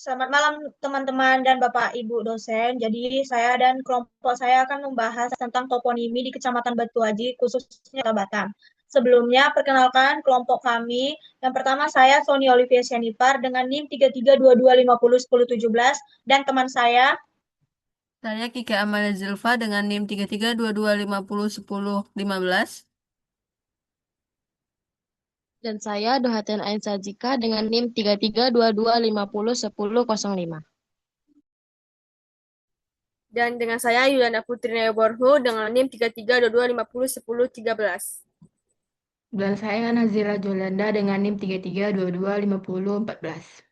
Selamat malam teman-teman dan Bapak Ibu dosen. Jadi saya dan kelompok saya akan membahas tentang toponimi di Kecamatan Batu Aji, khususnya Kota Batam. Sebelumnya, perkenalkan kelompok kami. Yang pertama saya Sony Olivia Sianipar dengan NIM 3322501017 dan teman saya. Saya Kiki Amalia Zilfa dengan NIM 3322501015. Dan saya Dohaten Ain Sajika dengan NIM 3322501005. Dan dengan saya Yuliana Putri Borhu dengan NIM 3322501013. Dan saya Nazila Jolanda dengan NIM 33225014.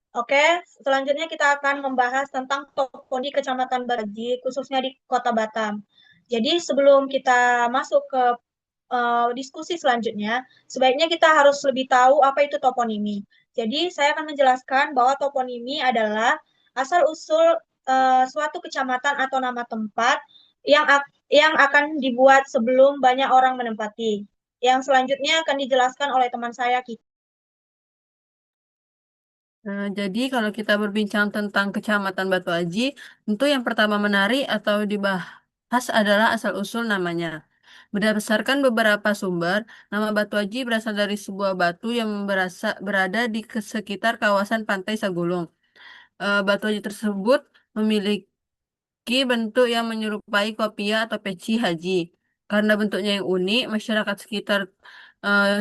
Oke, selanjutnya kita akan membahas tentang toponi Kecamatan Baraji, khususnya di Kota Batam. Jadi sebelum kita masuk ke diskusi selanjutnya, sebaiknya kita harus lebih tahu apa itu toponimi. Jadi saya akan menjelaskan bahwa toponimi adalah asal-usul suatu kecamatan atau nama tempat yang akan dibuat sebelum banyak orang menempati. Yang selanjutnya akan dijelaskan oleh teman saya, Kiki. Jadi kalau kita berbincang tentang Kecamatan Batu Aji, tentu yang pertama menarik atau dibahas adalah asal-usul namanya. Berdasarkan beberapa sumber, nama Batu Aji berasal dari sebuah batu yang berada di sekitar kawasan Pantai Sagulung. Batu Aji tersebut memiliki bentuk yang menyerupai kopia atau peci haji. Karena bentuknya yang unik, masyarakat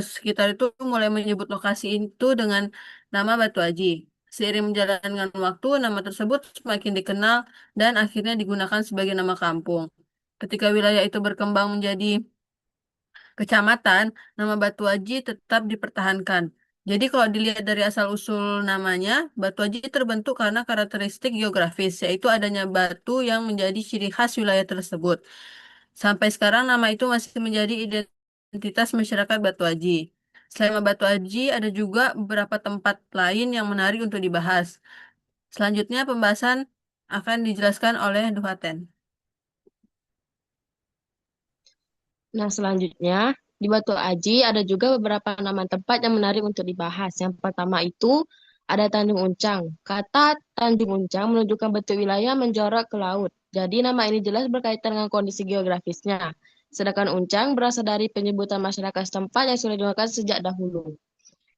sekitar itu mulai menyebut lokasi itu dengan nama Batu Haji. Seiring menjalankan waktu, nama tersebut semakin dikenal dan akhirnya digunakan sebagai nama kampung. Ketika wilayah itu berkembang menjadi kecamatan, nama Batu Haji tetap dipertahankan. Jadi kalau dilihat dari asal-usul namanya, Batu Haji terbentuk karena karakteristik geografis, yaitu adanya batu yang menjadi ciri khas wilayah tersebut. Sampai sekarang nama itu masih menjadi identitas masyarakat Batu Haji. Selain Batu Haji, ada juga beberapa tempat lain yang menarik untuk dibahas. Selanjutnya pembahasan akan dijelaskan oleh Duhaten. Nah, selanjutnya di Batu Aji ada juga beberapa nama tempat yang menarik untuk dibahas. Yang pertama itu ada Tanjung Uncang. Kata Tanjung Uncang menunjukkan bentuk wilayah menjorok ke laut. Jadi nama ini jelas berkaitan dengan kondisi geografisnya. Sedangkan Uncang berasal dari penyebutan masyarakat setempat yang sudah digunakan sejak dahulu.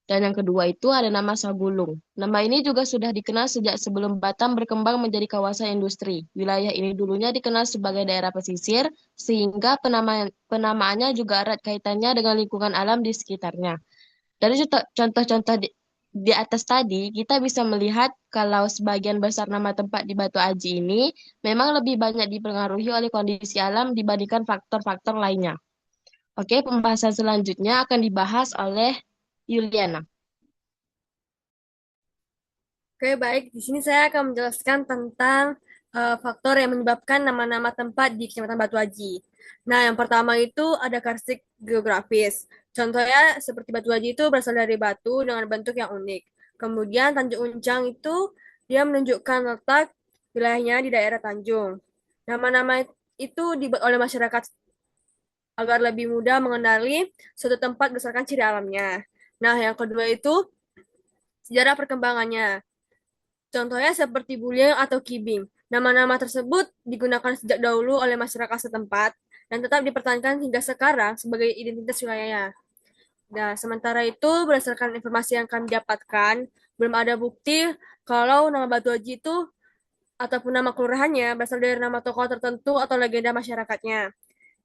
Dan yang kedua itu ada nama Sagulung. Nama ini juga sudah dikenal sejak sebelum Batam berkembang menjadi kawasan industri. Wilayah ini dulunya dikenal sebagai daerah pesisir, sehingga penamaannya juga erat kaitannya dengan lingkungan alam di sekitarnya. Dari contoh-contoh di atas tadi, kita bisa melihat kalau sebagian besar nama tempat di Batu Aji ini memang lebih banyak dipengaruhi oleh kondisi alam dibandingkan faktor-faktor lainnya. Oke, pembahasan selanjutnya akan dibahas oleh Yuliana. Oke, baik. Di sini saya akan menjelaskan tentang faktor yang menyebabkan nama-nama tempat di Kecamatan Batu Aji. Nah, yang pertama itu ada karakteristik geografis. Contohnya seperti Batu Aji itu berasal dari batu dengan bentuk yang unik. Kemudian Tanjung Uncang itu dia menunjukkan letak wilayahnya di daerah Tanjung. Nama-nama itu dibuat oleh masyarakat agar lebih mudah mengenali suatu tempat berdasarkan ciri alamnya. Nah, yang kedua itu sejarah perkembangannya. Contohnya seperti bullying atau kibing. Nama-nama tersebut digunakan sejak dahulu oleh masyarakat setempat dan tetap dipertahankan hingga sekarang sebagai identitas wilayahnya. Nah, sementara itu, berdasarkan informasi yang kami dapatkan, belum ada bukti kalau nama Batu Haji itu ataupun nama kelurahannya berasal dari nama tokoh tertentu atau legenda masyarakatnya.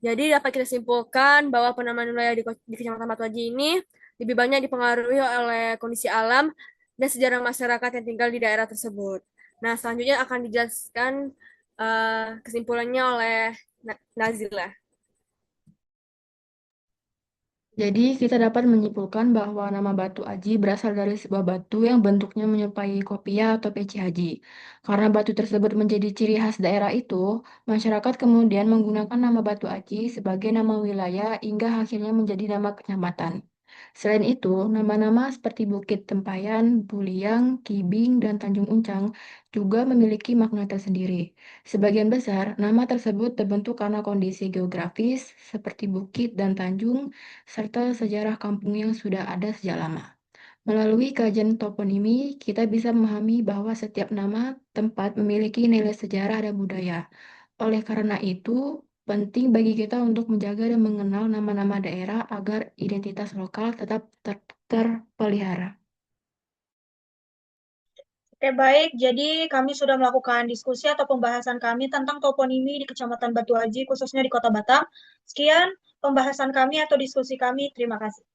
Jadi dapat kita simpulkan bahwa penamaan wilayah di Kecamatan Batu Haji ini lebih banyak dipengaruhi oleh kondisi alam dan sejarah masyarakat yang tinggal di daerah tersebut. Nah, selanjutnya akan dijelaskan kesimpulannya oleh Nazila. Jadi kita dapat menyimpulkan bahwa nama Batu Aji berasal dari sebuah batu yang bentuknya menyerupai kopia atau peci haji. Karena batu tersebut menjadi ciri khas daerah itu, masyarakat kemudian menggunakan nama Batu Aji sebagai nama wilayah hingga akhirnya menjadi nama kecamatan. Selain itu, nama-nama seperti Bukit Tempayan, Buliang, Kibing, dan Tanjung Uncang juga memiliki makna tersendiri. Sebagian besar, nama tersebut terbentuk karena kondisi geografis seperti bukit dan tanjung, serta sejarah kampung yang sudah ada sejak lama. Melalui kajian toponimi, kita bisa memahami bahwa setiap nama tempat memiliki nilai sejarah dan budaya. Oleh karena itu, penting bagi kita untuk menjaga dan mengenal nama-nama daerah agar identitas lokal tetap terpelihara. Oke, baik. Jadi kami sudah melakukan diskusi atau pembahasan kami tentang toponimi di Kecamatan Batu Aji, khususnya di Kota Batam. Sekian pembahasan kami atau diskusi kami. Terima kasih.